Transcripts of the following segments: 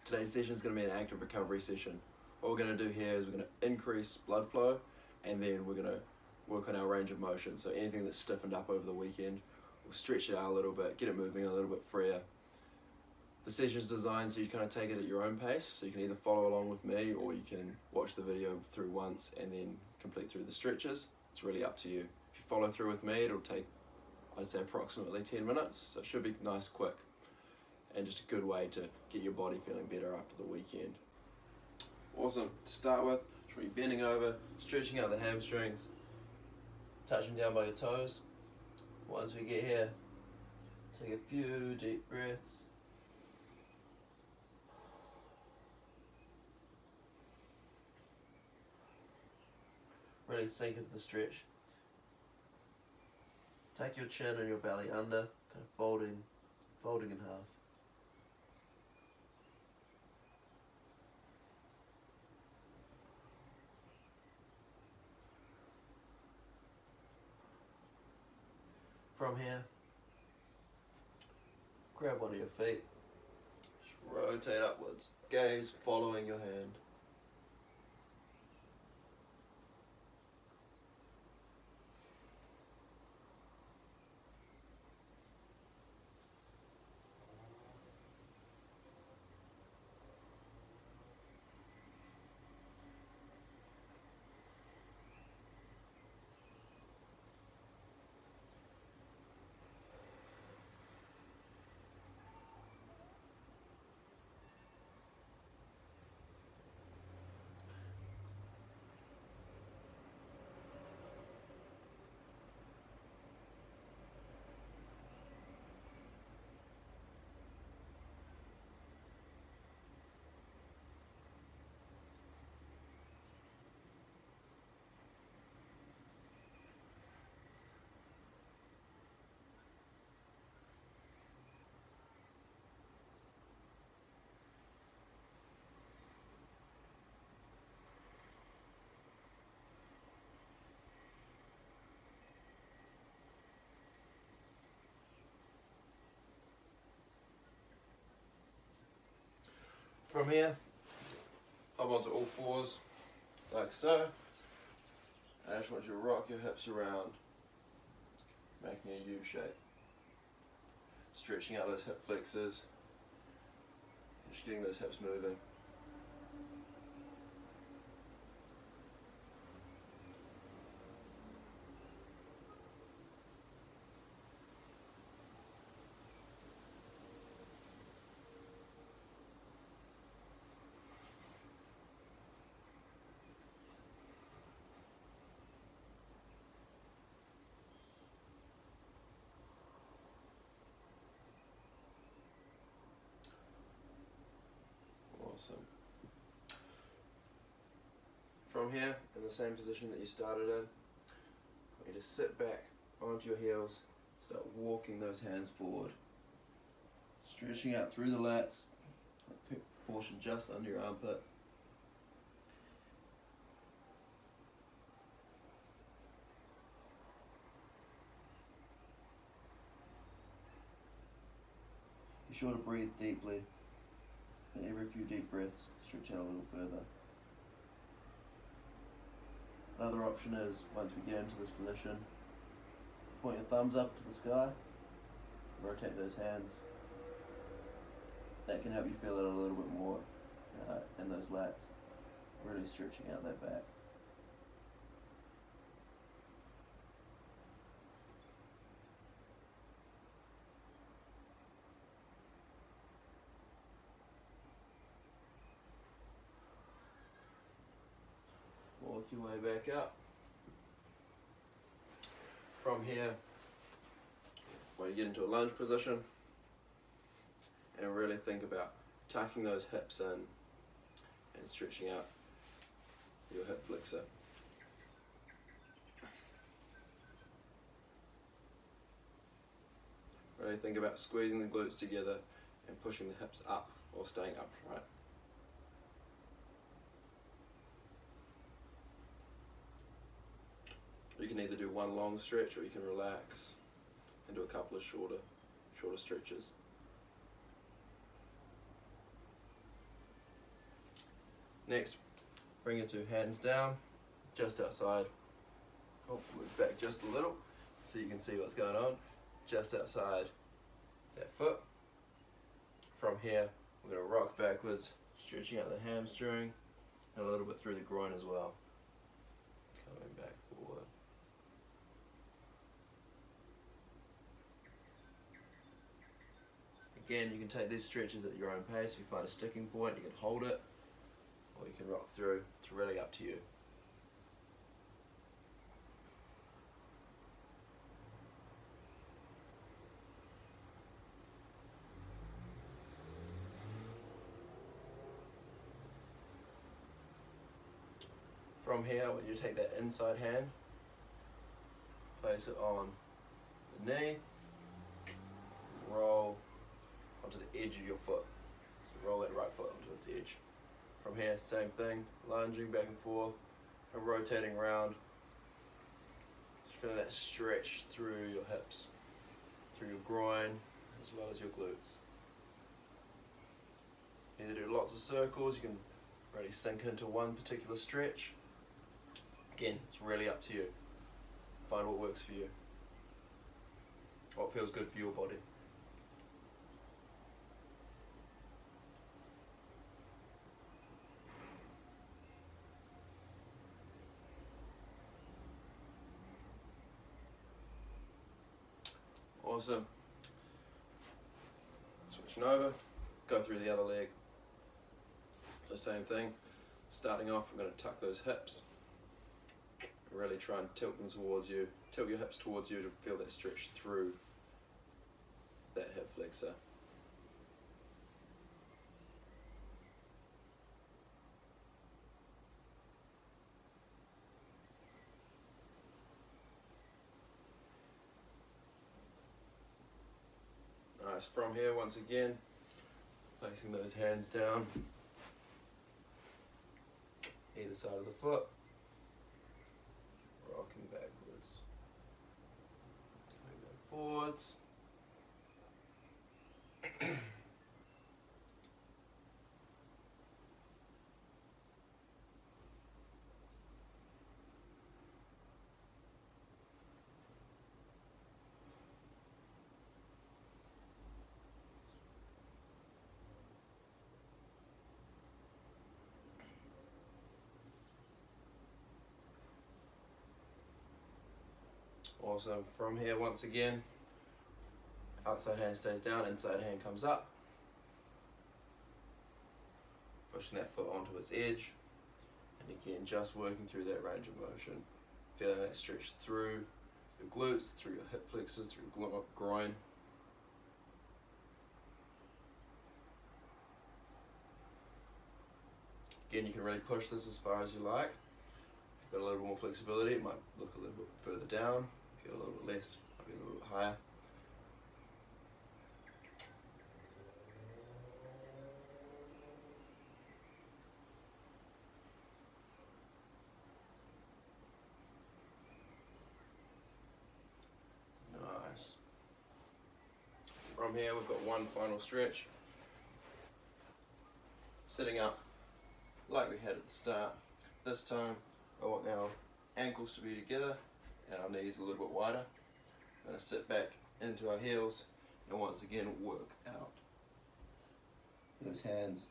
Today's session is going to be an active recovery session. What we're going to do here is we're going to increase blood flow, and then we're going to work on our range of motion. So anything that's stiffened up over the weekend, we'll stretch it out a little bit, get it moving a little bit freer. The session is designed so you kind of take it at your own pace, so you can either follow along with me or you can watch the video through once and then complete through the stretches. It's really up to you. If you follow through with me, it'll take, I'd say, approximately 10 minutes, so it should be nice, quick, and just a good way to get your body feeling better after the weekend. Awesome. To start with, just want you bending over, stretching out the hamstrings, touching down by your toes. Once we get here, take a few deep breaths. Really sink into the stretch. Take your chin and your belly under, kind of folding in half. From here, grab one of your feet, just rotate upwards, gaze following your hand. From here, hop onto all fours, like so. I just want you to rock your hips around, making a U shape. Stretching out those hip flexors, just getting those hips moving. Awesome. From here, in the same position that you started in, you just sit back onto your heels, start walking those hands forward, stretching out through the lats, portion just under your armpit. Be sure to breathe deeply, and every few deep breaths, stretch out a little further. Another option is, once we get into this position, point your thumbs up to the sky, rotate those hands. That can help you feel it a little bit more in those lats, really stretching out that back. Walk your way back up. From here, when you get into a lunge position, and really think about tucking those hips in and stretching out your hip flexor. Really think about squeezing the glutes together and pushing the hips up or staying upright. You can either do one long stretch or you can relax and do a couple of shorter stretches. Next, bring your two hands down, just outside. Oh, move back just a little so you can see what's going on. Just outside that foot. From here, we're going to rock backwards, stretching out the hamstring and a little bit through the groin as well. Coming back forward. Again, you can take these stretches at your own pace. If you find a sticking point, you can hold it, or you can rock through. It's really up to you. From here, when you take that inside hand, place it on the knee, roll onto the edge of your foot. So roll that right foot onto its edge. From here, same thing, lunging back and forth and rotating around. Just feeling that stretch through your hips, through your groin, as well as your glutes. Either do lots of circles, you can really sink into one particular stretch. Again, it's really up to you. Find what works for you. What feels good for your body. Awesome. Switching over, go through the other leg. So same thing, starting off, we're going to tuck those hips. Really try and tilt them towards you, tilt your hips towards you to feel that stretch through that hip flexor. Nice, from here once again, placing those hands down, either side of the foot. Rocking backwards, moving forwards. Awesome. From here, once again, outside hand stays down, inside hand comes up. Pushing that foot onto its edge. And again, just working through that range of motion. Feeling that stretch through your glutes, through your hip flexors, through your groin. Again, you can really push this as far as you like. If you've got a little bit more flexibility, it might look a little bit further down. If you've got a little bit less, might be a little bit higher. Nice. From here, we've got one final stretch. Sitting up like we had at the start. This time, I want our ankles to be together and our knees a little bit wider. I'm going to sit back into our heels and once again work out those hands.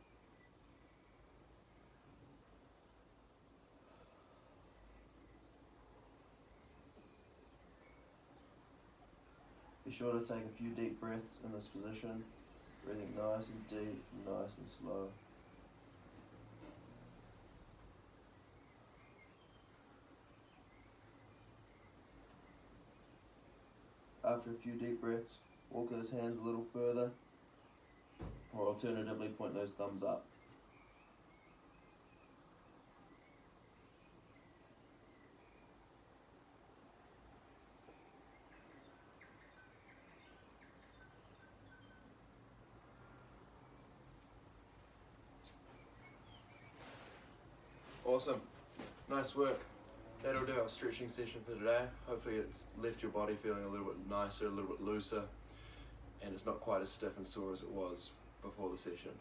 Be sure to take a few deep breaths in this position, breathing nice and deep, nice and slow. After a few deep breaths, walk those hands a little further, or alternatively point those thumbs up. Awesome, nice work. That'll do our stretching session for today. Hopefully it's left your body feeling a little bit nicer, a little bit looser, and it's not quite as stiff and sore as it was before the session.